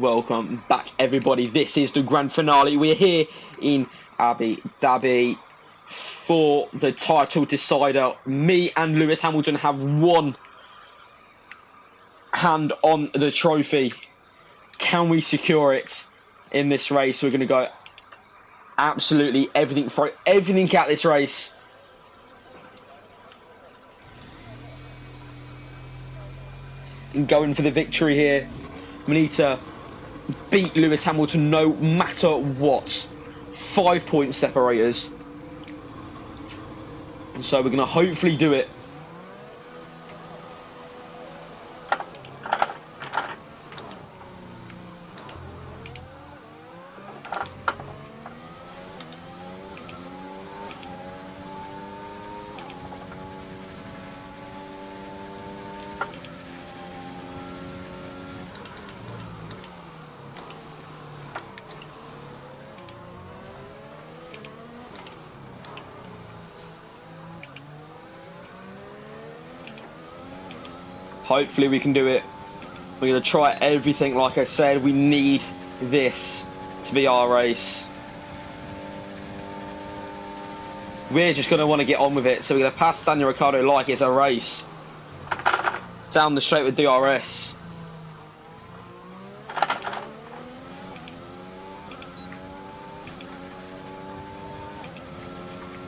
welcome back, everybody. This is the grand finale. We're here in Abu Dhabi for the title decider. Me and Lewis Hamilton have one hand on the trophy. Can we secure it in this race? We're going to go absolutely everything, throw everything at this race. And going for the victory here. We need to beat Lewis Hamilton no matter what. 5 points separate us. And so we're going to hopefully do it. Hopefully we can do it. We're going to try everything. Like I said, we need this to be our race. We're just going to want to get on with it. So we're going to pass Daniel Ricciardo like it's a race. Down the straight with DRS.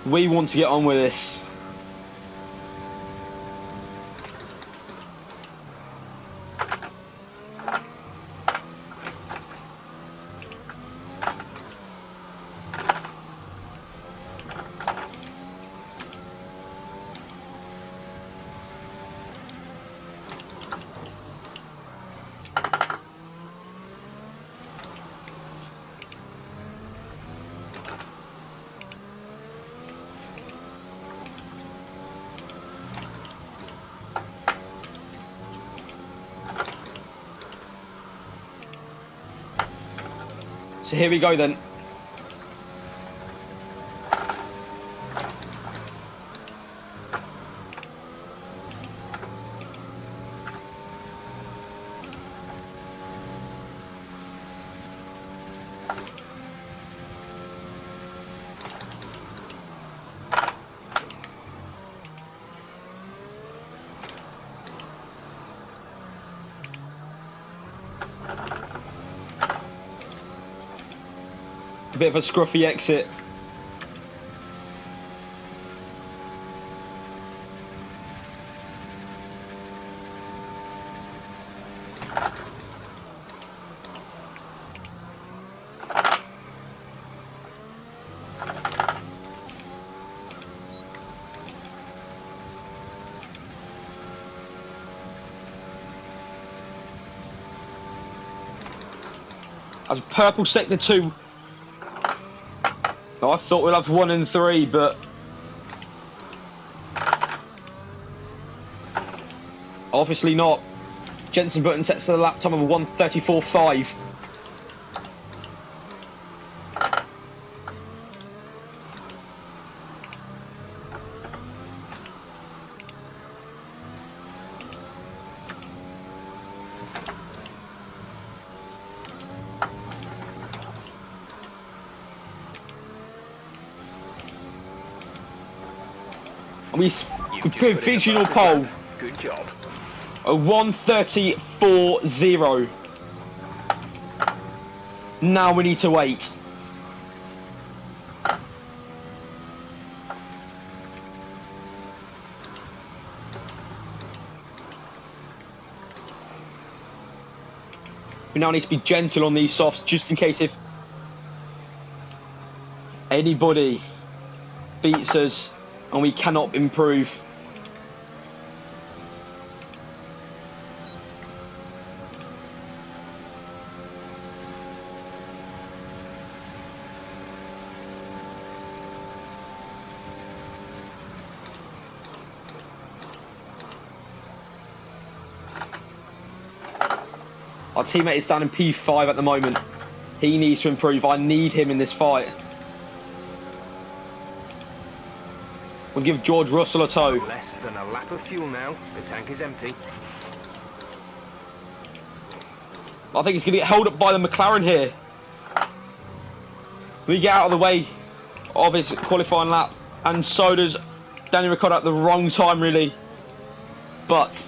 We want to get on with this. So here we go then. A bit of a scruffy exit. As purple sector 2. Oh, I thought we'd have 1 and 3, but obviously not. Jenson Button sets the lap time of 1:34.5. We provisional pole. Good job. A 1:34.0. Now we need to wait. We now need to be gentle on these softs, just in case if anybody beats us and we cannot improve. Our teammate is down in P5 at the moment. He needs to improve. I need him in this fight. We'll give George Russell a tow. Less than a lap of fuel now. The tank is empty. I think it's going to get held up by the McLaren here. We get out of the way of his qualifying lap, and so does Daniel Ricciardo at the wrong time, really. But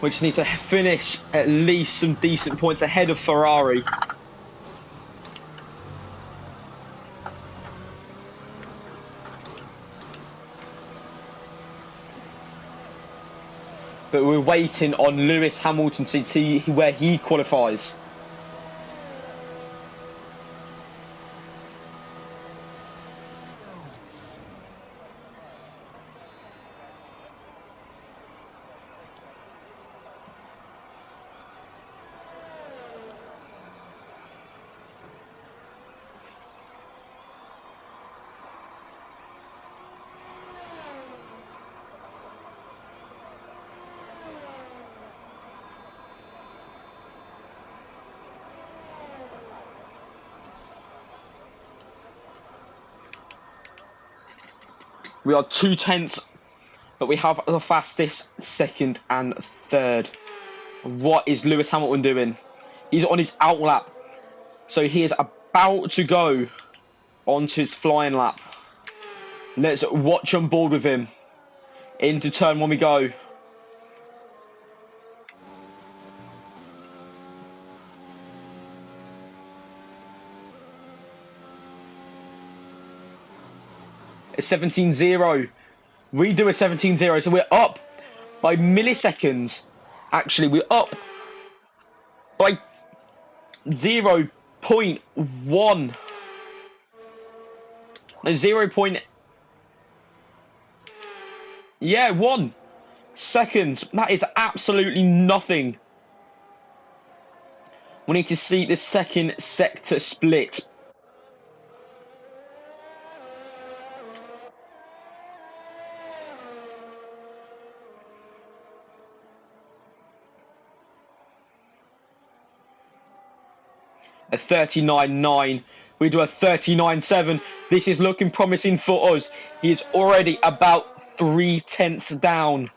we just need to finish at least some decent points ahead of Ferrari. But we're waiting on Lewis Hamilton to see where he qualifies. We are 2/10, but we have the fastest second and third. What is Lewis Hamilton doing? He's on his out lap. So he is about to go onto his flying lap. Let's watch on board with him. Into turn one we go. A 17.0. We do a 17.0, so we're up by milliseconds. Actually, we're up by 0.1. No, 0. Yeah, 1 seconds. That is absolutely nothing. We need to see the second sector split. A 39.9. We do a 39.7. This is looking promising for us. He is already about 3/10 down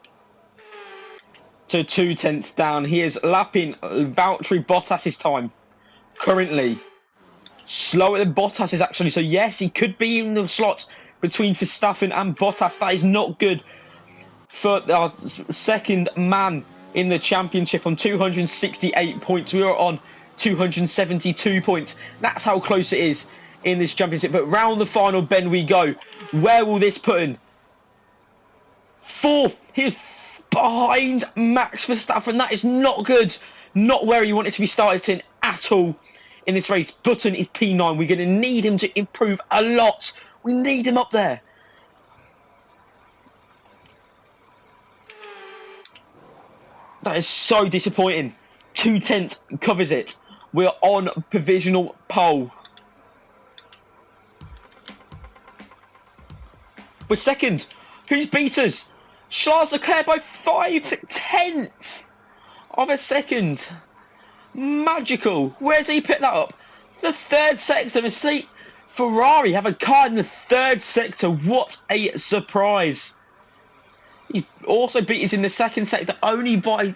to 2/10 down. He is lapping Valtteri Bottas's time currently. Slower than Bottas is actually. So yes, he could be in the slot between Verstappen and Bottas. That is not good for our second man in the championship on 268 points. We are on 272 points. That's how close it is in this championship. But round the final bend we go. Where will this put him? 4th. He's behind Max Verstappen. That is not good. Not where he wanted to be starting at all in this race. Button is P9. We're going to need him to improve a lot. We need him up there. That is so disappointing. 2/10 covers it. We're on provisional pole. We're second. Who's beat us? Charles Leclerc by 5/10 of a second. Magical. Where's he picked that up? The third sector. See, Ferrari have a car in the third sector. What a surprise. He also beat us in the second sector only by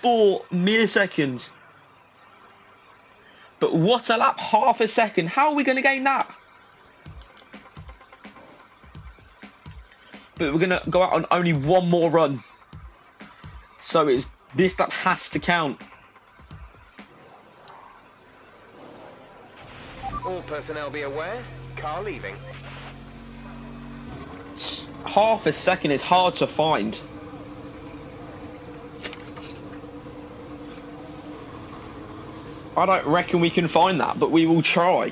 4 milliseconds. But what a lap, half a second. How are we going to gain that? But we're going to go out on only one more run. So this lap has to count. All personnel be aware, car leaving. Half a second is hard to find. I don't reckon we can find that, but we will try.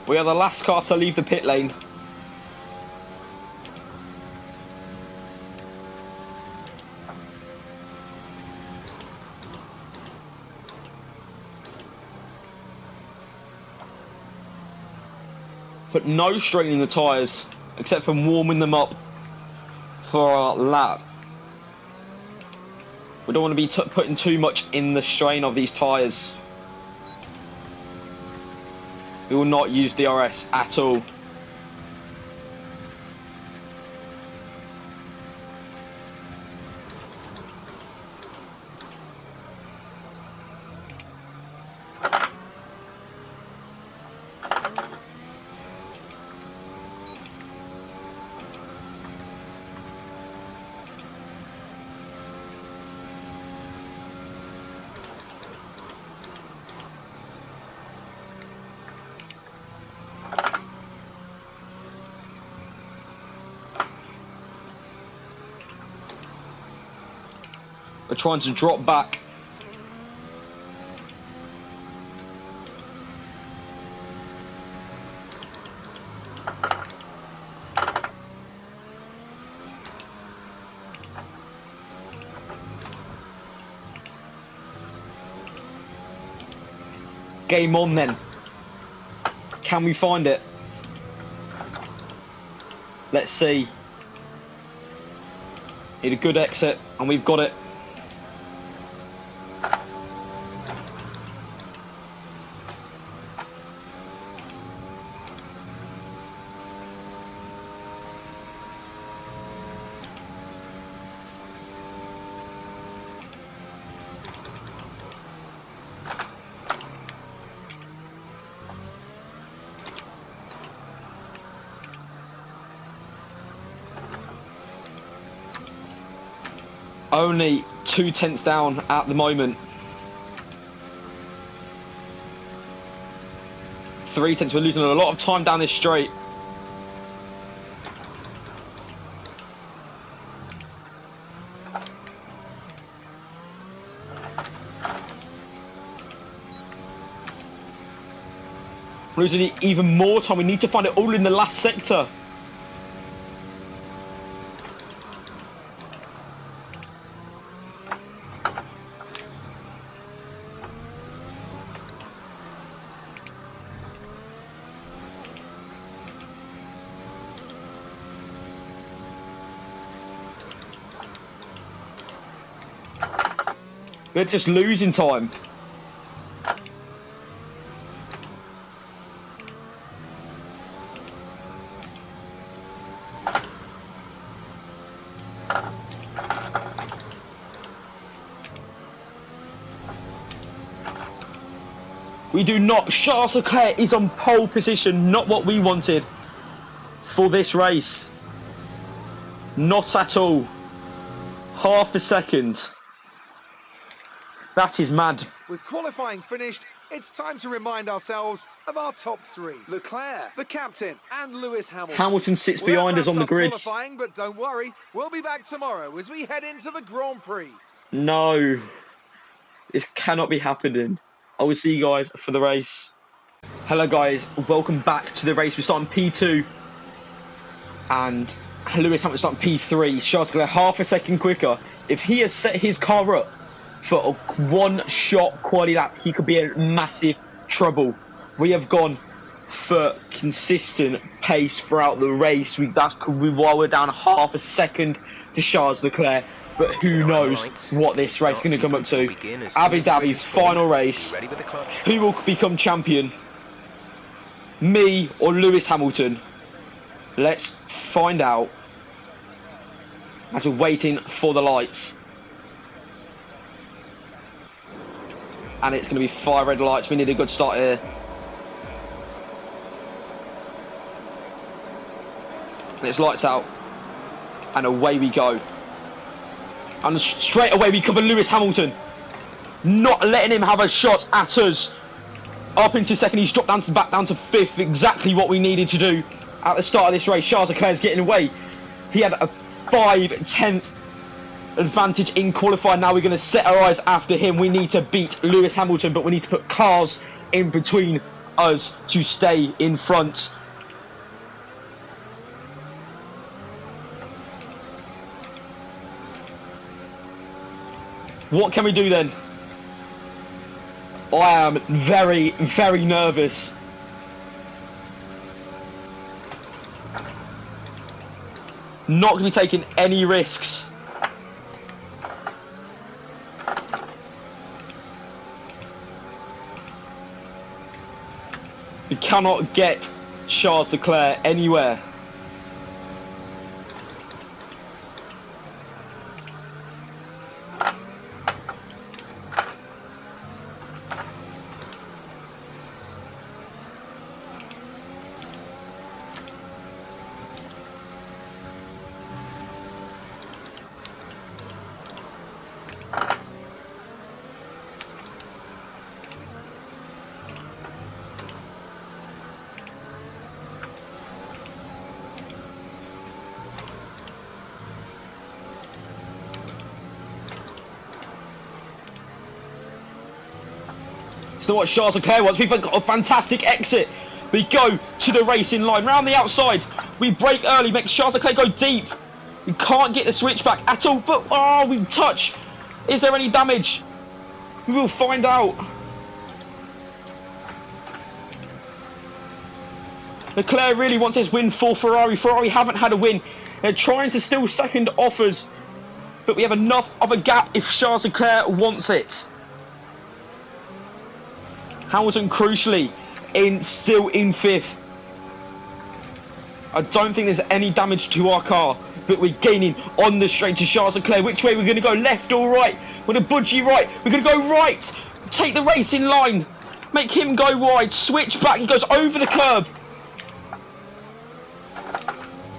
We are the last car to leave the pit lane. Put no strain in the tyres, except for warming them up for our lap. We don't want to be putting too much in the strain of these tyres. We will not use DRS at all. We're trying to drop back. Game on then. Can we find it? Let's see. Need a good exit, and we've got it. Only 2 tenths down at the moment. 3 tenths. We're losing a lot of time down this straight. Losing even more time. We need to find it all in the last sector. We're just losing time. We do not. Charles Leclerc is on pole position, not what we wanted for this race. Not at all. Half a second. That is mad. With qualifying finished, it's time to remind ourselves of our top three. Leclerc, the captain, and Lewis Hamilton. Hamilton sits behind us on the grid. Qualifying, but don't worry, we'll be back tomorrow as we head into the Grand Prix. No. This cannot be happening. I will see you guys for the race. Hello guys, welcome back to the race. We're starting P2 and Lewis Hamilton starting P3. Charles Leclerc half a second quicker. If he has set his car up for a one-shot quality lap, he could be in massive trouble. We have gone for consistent pace throughout the race. That could be why we're down half a second to Charles Leclerc. But who knows what this race is going to come up to. Abu Dhabi, final race. Who will become champion? Me or Lewis Hamilton? Let's find out as we're waiting for the lights. And it's going to be 5 red lights. We need a good start here. And it's lights out. And away we go. And straight away we cover Lewis Hamilton. Not letting him have a shot at us. Up into second, he's dropped down to back down to 5th. Exactly what we needed to do at the start of this race. Charles Leclerc's getting away. He had a 5/10 advantage in qualifying. Now we're going to set our eyes after him. We need to beat Lewis Hamilton, but we need to put cars in between us to stay in front. What can we do then? I am very, very nervous. Not going to be taking any risks. We cannot get Charles Leclerc anywhere. It's not what Charles Leclerc wants. We've got a fantastic exit. We go to the racing line, round the outside. We brake early, make Charles Leclerc go deep. We can't get the switchback at all, but oh, we touch. Is there any damage? We will find out. Leclerc really wants his win for Ferrari. Ferrari haven't had a win. They're trying to steal second offers, but we have enough of a gap if Charles Leclerc wants it. Hamilton crucially still in 5th. I don't think there's any damage to our car, but we're gaining on the straight to Charles Leclerc. Which way we're going to go, left or right? We're going to budgie right. We're going to go right. Take the racing line. Make him go wide. Switch back. He goes over the curb.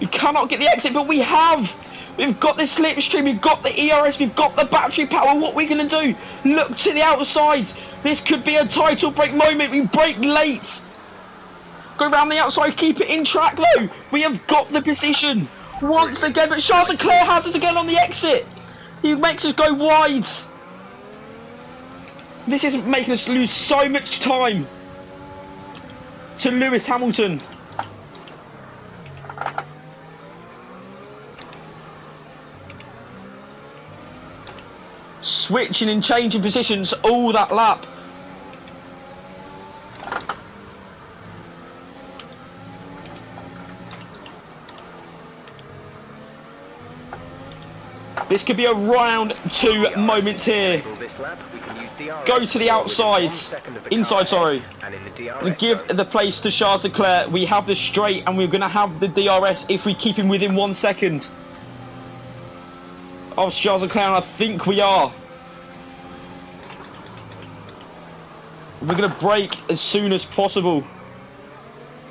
We cannot get the exit, but we have. We've got the slipstream. We've got the ERS. We've got the battery power. What are we going to do? Look to the outside. This could be a title break moment. We break late. Go around the outside. Keep it in track, though. We have got the position once again. But Charles Leclerc has us again on the exit. He makes us go wide. This is making us lose so much time to Lewis Hamilton. Switching and changing positions all that lap. This could be a round 2 moment here. Go to the outside. Inside, sorry. And give the place to Charles Leclerc. We have the straight and we're going to have the DRS if we keep him within 1 second of Charles Leclerc, and I think we are. We're going to brake as soon as possible.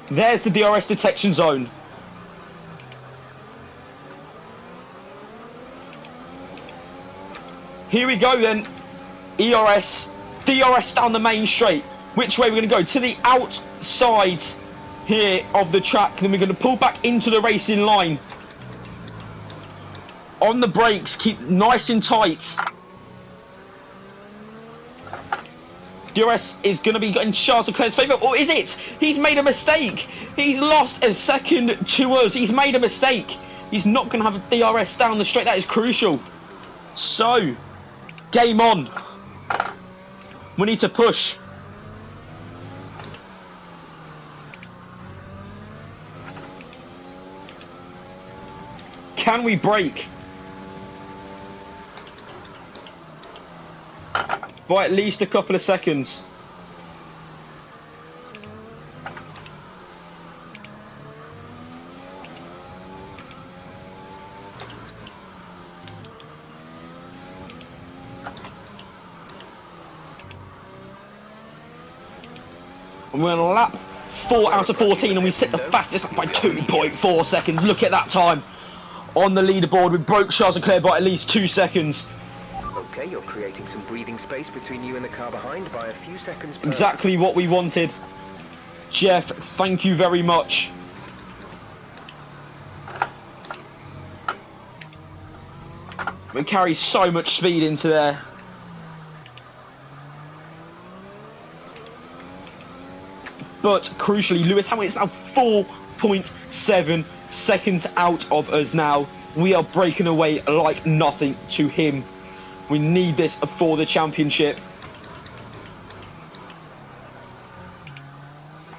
There's the DRS detection zone. Here we go then. ERS, DRS down the main straight. Which way we're going to go? To the outside here of the track. Then we're going to pull back into the racing line. On the brakes, keep nice and tight. DRS is going to be in Charles Leclerc's favour, or is it? He's made a mistake. He's lost a second to us. He's made a mistake. He's not going to have a DRS down the straight. That is crucial. So, game on. We need to push. Can we brake? By at least a couple of seconds. And we're on lap 4 out of 14 and we set the fastest lap by 2.4 seconds. Look at that time on the leaderboard. We broke Charles Leclerc by at least 2 seconds. Okay, you're creating some breathing space between you and the car behind by a few seconds per... Exactly what we wanted. Jeff, thank you very much. We carry so much speed into there. But crucially, Lewis Hamilton is now 4.7 seconds out of us now. We are breaking away like nothing to him. We need this for the championship.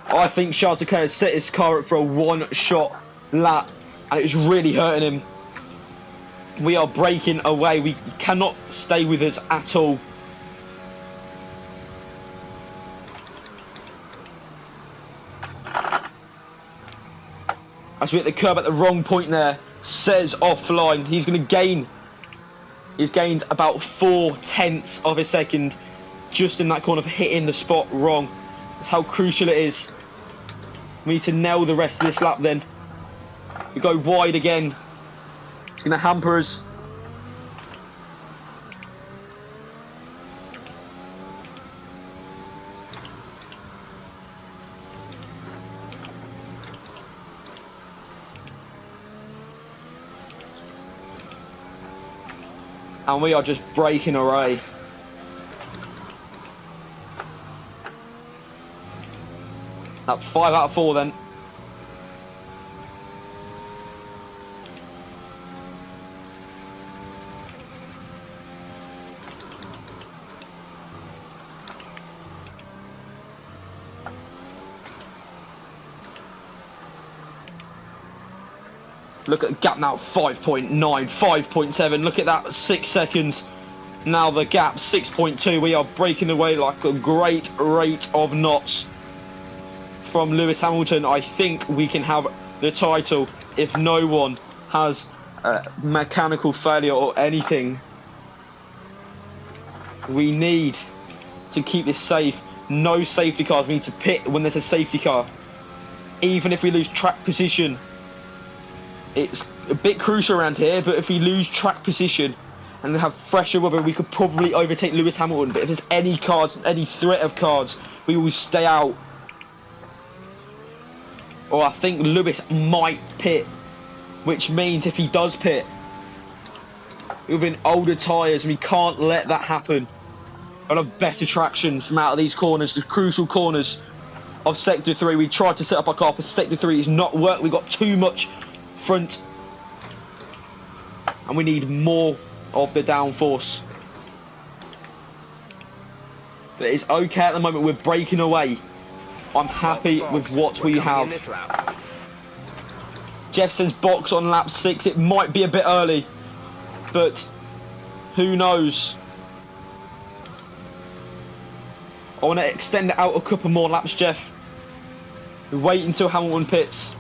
I think Charles Leclerc has set his car up for a one-shot lap and it was really hurting him. We are breaking away. We cannot stay with us at all. As we hit the curb at the wrong point there, Says offline. He's going to gain. He's gained about 0.4 of a second just in that corner for hitting the spot wrong. That's how crucial it is. We need to nail the rest of this lap then. We go wide again. It's going to hamper us. And we are just breaking away. That's 5 out of 4 then. Look at the gap now, 5.9, 5.7. Look at that, 6 seconds. Now the gap, 6.2. We are breaking away like a great rate of knots from Lewis Hamilton. I think we can have the title if no one has a mechanical failure or anything. We need to keep this safe. No safety cars. We need to pit when there's a safety car. Even if we lose track position. It's a bit crucial around here, but if we lose track position and have fresher weather, we could probably overtake Lewis Hamilton. But if there's any cars, any threat of cars, we will stay out. Or I think Lewis might pit, which means if he does pit, we've been older tyres, and we can't let that happen. We'll have better traction from out of these corners, the crucial corners of Sector 3. We tried to set up our car for Sector 3, it's not worked. We've got too much front and we need more of the downforce. But it's okay at the moment. We're breaking away. I'm happy with what we have. Jefferson's box on lap 6. It might be a bit early, but who knows? I want to extend it out a couple more laps, Jeff. We wait until Hamilton pits.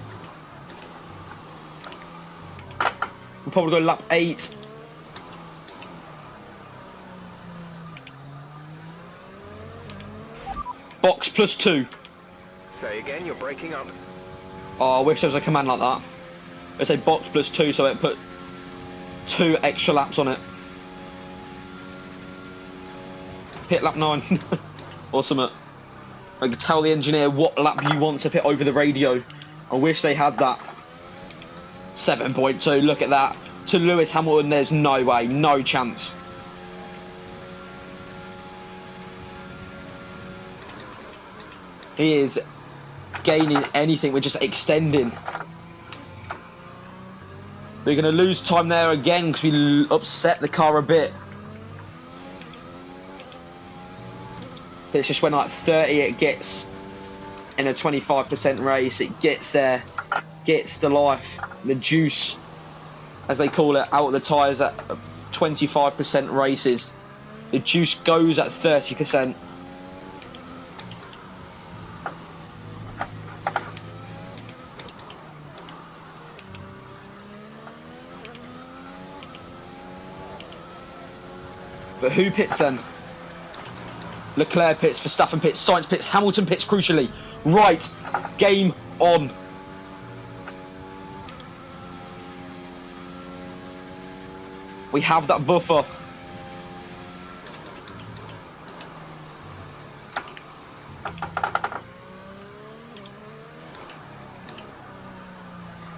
We'll probably go lap 8. Box +2. Say again, you're breaking up. Oh, I wish there was a command like that. Let's say box +2, so it put 2 extra laps on it. Pit lap 9. Or something. I could tell the engineer what lap you want to pit over the radio. I wish they had that. 7.2, look at that. To Lewis Hamilton, there's no way, no chance. He is gaining anything, we're just extending. We're going to lose time there again because we upset the car a bit. It's just when like 30 it gets in a 25% race, it gets there, gets the life, the juice, as they call it, out of the tyres at 25% races. The juice goes at 30%. But who pits then? Leclerc pits, Verstappen pits, Sainz pits, Hamilton pits crucially. Right, game on. We have that buffer.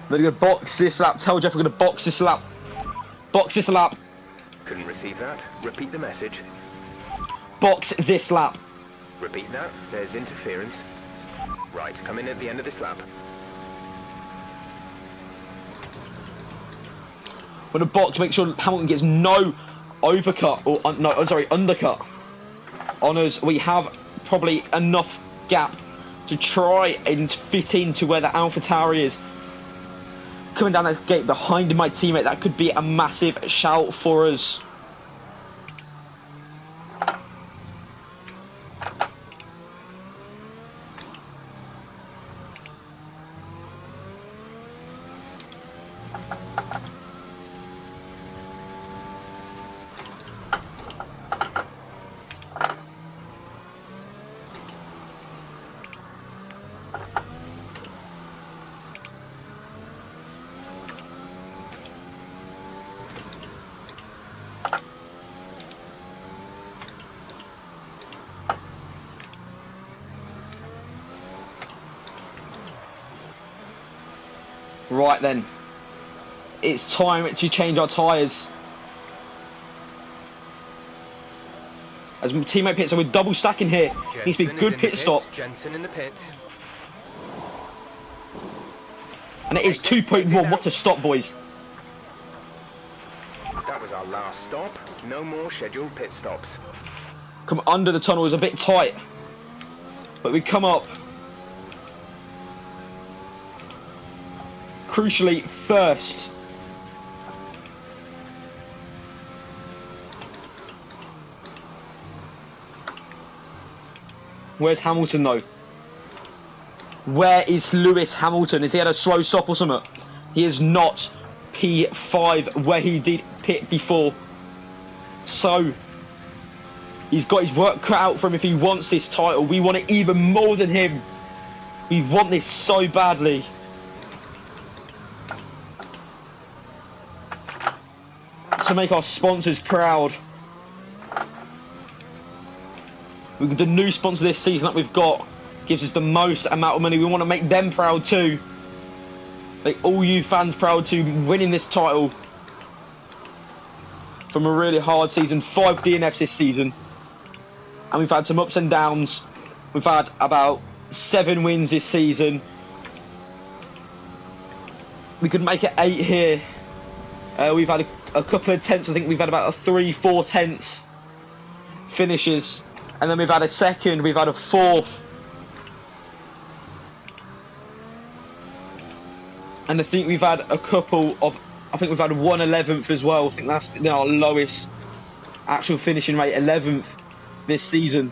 We're going to box this lap. Tell Jeff we're going to box this lap. Box this lap. Couldn't receive that. Repeat the message. Box this lap. Repeat that. There's interference. Right, come in at the end of this lap. We're going to box, make sure Hamilton gets no overcut, or undercut on us. We have probably enough gap to try and fit into where the AlphaTauri is. coming down that gate behind my teammate. That could be a massive shout for us. Right then, it's time to change our tyres. As my teammate pits, so we're double stacking here. Needs to be a good pit stop. Jensen in the pits. And it is 2.1. What a stop, boys. That was our last stop. No more scheduled pit stops. Come under the tunnel is a bit tight, but we come up. Crucially, first. Where's Hamilton though? Where is Lewis Hamilton? Has he had a slow stop or something? He is not P5 where he did pit before. So he's got his work cut out for him if he wants this title. We want it even more than him. We want this so badly. To make our sponsors proud. The new sponsor this season that we've got gives us the most amount of money. We want to make them proud too. Make all you fans proud too, winning this title from a really hard season. 5 DNFs this season, and we've had some ups and downs. We've had about 7 wins this season. We could make it 8 here. We've had a couple of tenths. I think we've had about 3-4 tenths finishes, and then we've had a second, we've had a fourth, and I think we've had a couple of, I think we've had 1/11th as well. I think that's our lowest actual finishing rate, 11th this season.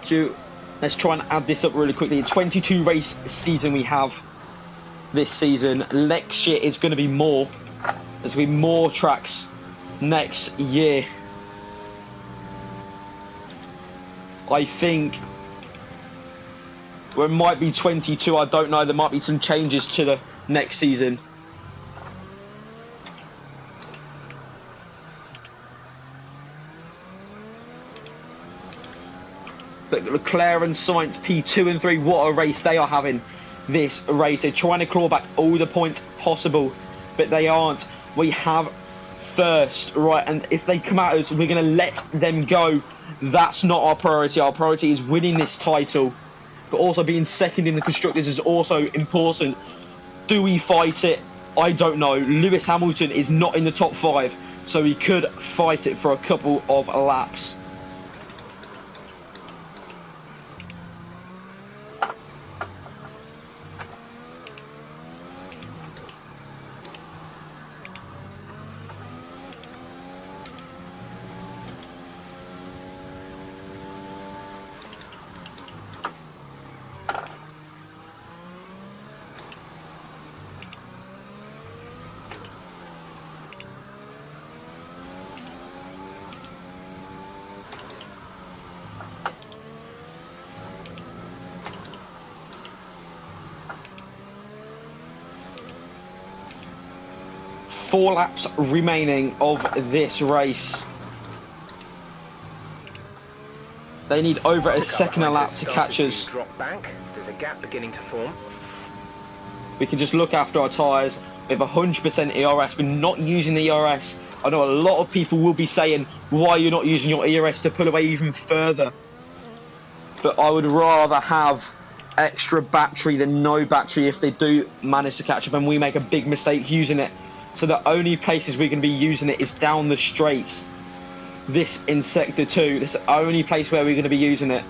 So let's try and add this up really quickly. A 22 race season we have this season. Next year is going to be more. There's going to be more tracks next year. I think, well, it might be 22, I don't know. There might be some changes to the next season. But Leclerc and Sainz, P2 and 3, what a race they are having this race. They're trying to claw back all the points possible, but they aren't. We have first, right? And if they come at us, we're going to let them go. That's not our priority. Our priority is winning this title, but also being second in the Constructors is also important. Do we fight it? I don't know. Lewis Hamilton is not in the top 5, so he could fight it for a couple of laps. Four laps remaining of this race. They need over a second a lap to catch us. Drop back. There's a gap beginning to form. We can just look after our tyres. We have 100% ERS. We're not using the ERS. I know a lot of people will be saying, why are you not using your ERS to pull away even further? But I would rather have extra battery than no battery if they do manage to catch up and we make a big mistake using it. So the only places we're going to be using it is down the straights. This in Sector 2. This is the only place where we're going to be using it.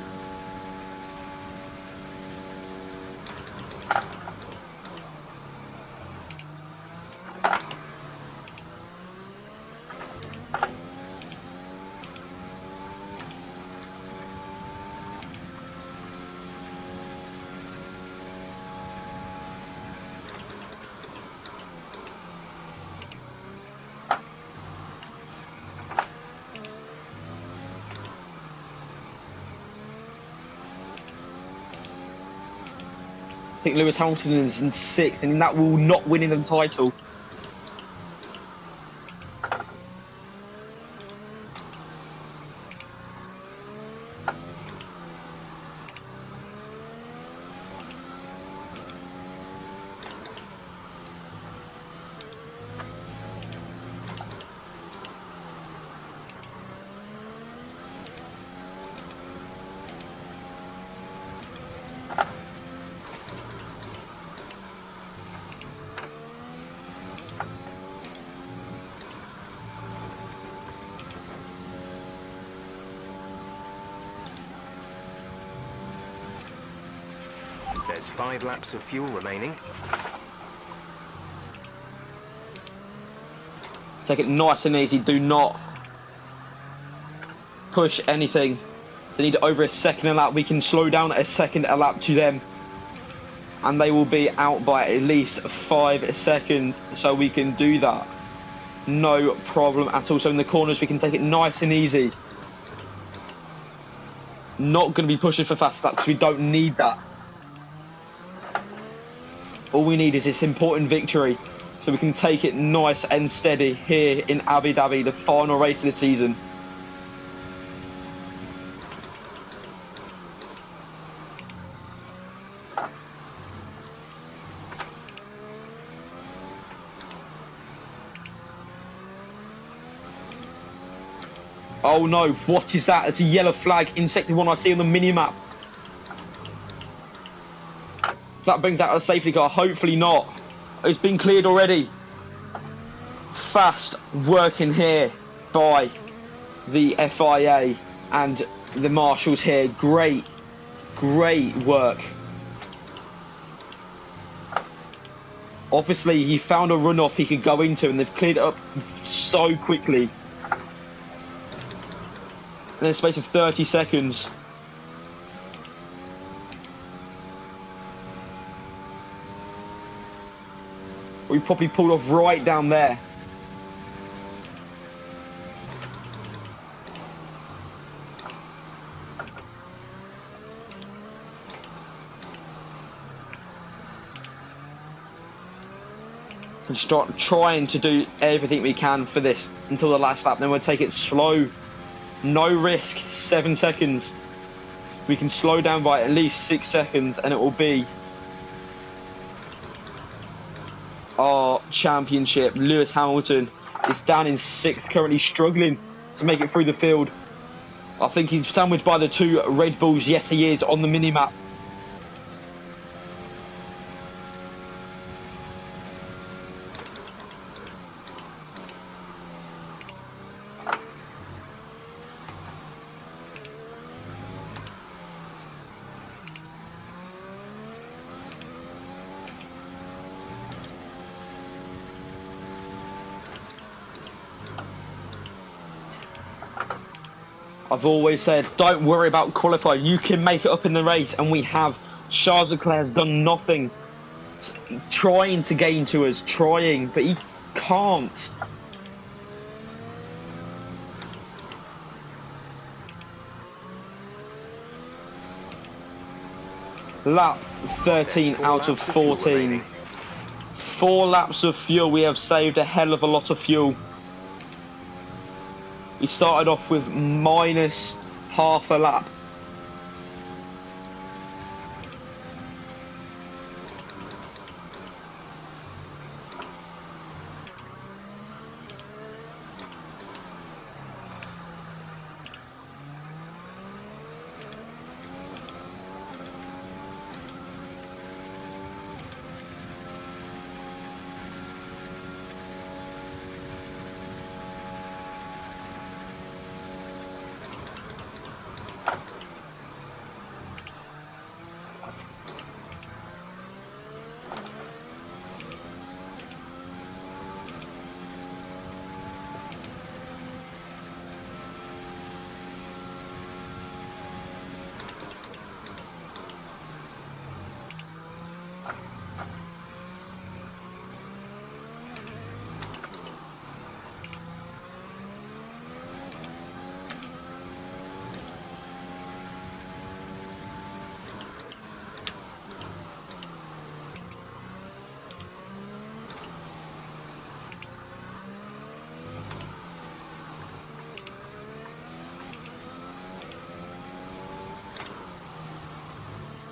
think Lewis Hamilton is in 6th, and that will not winning the title. There's 5 laps of fuel remaining. Take it nice and easy. Do not push anything. They need over a second a lap. We can slow down a second a lap to them, and they will be out by at least 5 seconds. So we can do that. No problem at all. So in the corners, we can take it nice and easy. Not going to be pushing for fast laps. We don't need that. All we need is this important victory, so we can take it nice and steady here in Abu Dhabi, the final race of the season. Oh no, what is that? It's a yellow flag in sector 1 I see on the mini-map. That brings out a safety car. Hopefully not. It's been cleared already. Fast working here by the FIA and the marshals here. Great work. Obviously, he found a runoff he could go into, and they've cleared it up so quickly. In a space of 30 seconds. We probably pulled off right down there. And start trying to do everything we can for this until the last lap. Then we'll take it slow. No risk. 7 seconds. We can slow down by at least 6 seconds, and it will be our championship. Lewis Hamilton is down in 6th, currently struggling to make it through the field. I think he's sandwiched by the 2 Red Bulls. Yes, he is on the mini-map. I've always said, don't worry about qualifying. You can make it up in the race, and we have. Charles Leclerc has done nothing. Trying to gain to us, but he can't. Lap 13 out of 14. 4 laps of fuel. We have saved a hell of a lot of fuel. We started off with minus half a lap.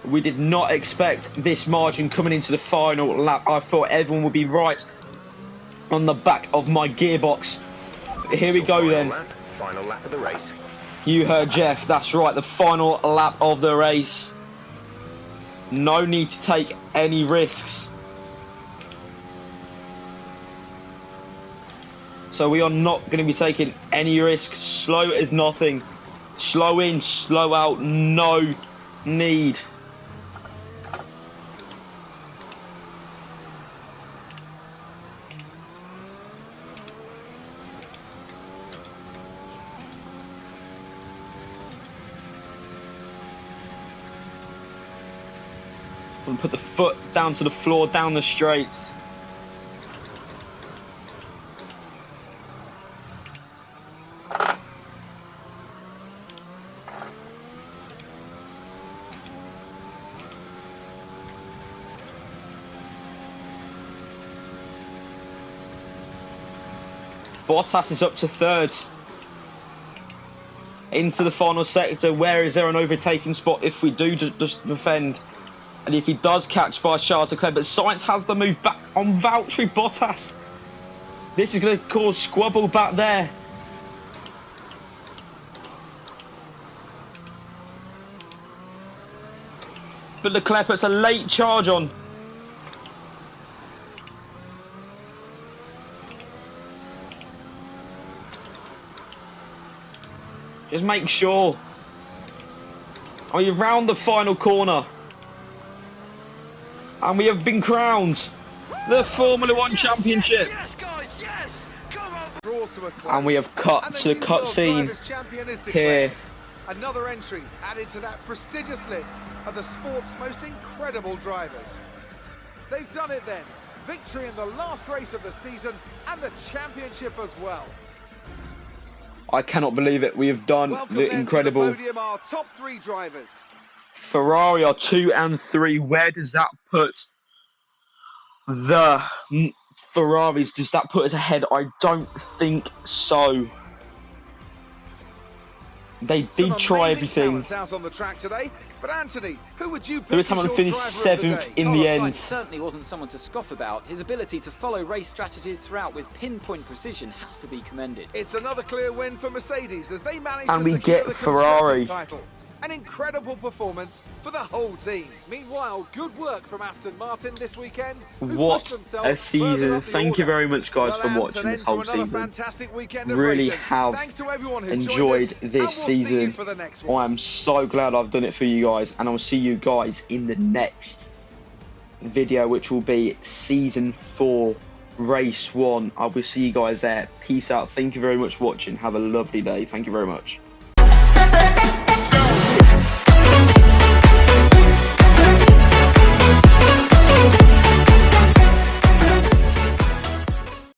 We did not expect this margin coming into the final lap. I thought everyone would be right on the back of my gearbox. Here we go then. Final lap of the race. You heard Jeff, that's right, the final lap of the race. No need to take any risks. So we are not going to be taking any risks. Slow as nothing. Slow in, slow out, no need. And put the foot down to the floor, down the straights. Bottas is up to third. Into the final sector. Where is there an overtaking spot if we do just defend? And if he does catch by Charles Leclerc, but Sainz has the move back on Valtteri Bottas. This is going to cause squabble back there. But Leclerc puts a late charge on. Just make sure. Are you round the final corner? And we have been crowned the Formula One Championship. Yes, guys, yes! Come on! And we have cut to the cutscene here. Another entry added to that prestigious list of the sport's most incredible drivers. They've done it then. Victory in the last race of the season and the championship as well. I cannot believe it. We have done the incredible. To the podium, our top 3 drivers. Ferrari are 2 and 3. Where does that put the Ferraris? Does that put us ahead? I don't think so. They did try everything. Out on the track today, but Anthony, who would you pick? Lewis Hamilton finished 7th in the end. Sainz certainly wasn't someone to scoff about. His ability to follow race strategies throughout with pinpoint precision has to be commended. It's another clear win for Mercedes as they managed and to we secure get the Ferrari. title. An incredible performance for the whole team. Meanwhile, good work from Aston Martin this weekend. What a season. Thank you very much, guys, for watching this whole season. Really have enjoyed this season. I am so glad I've done it for you guys, and I'll see you guys in the next video, which will be Season 4, Race 1. I will see you guys there. Peace out. Thank you very much for watching. Have a lovely day. Thank you very much.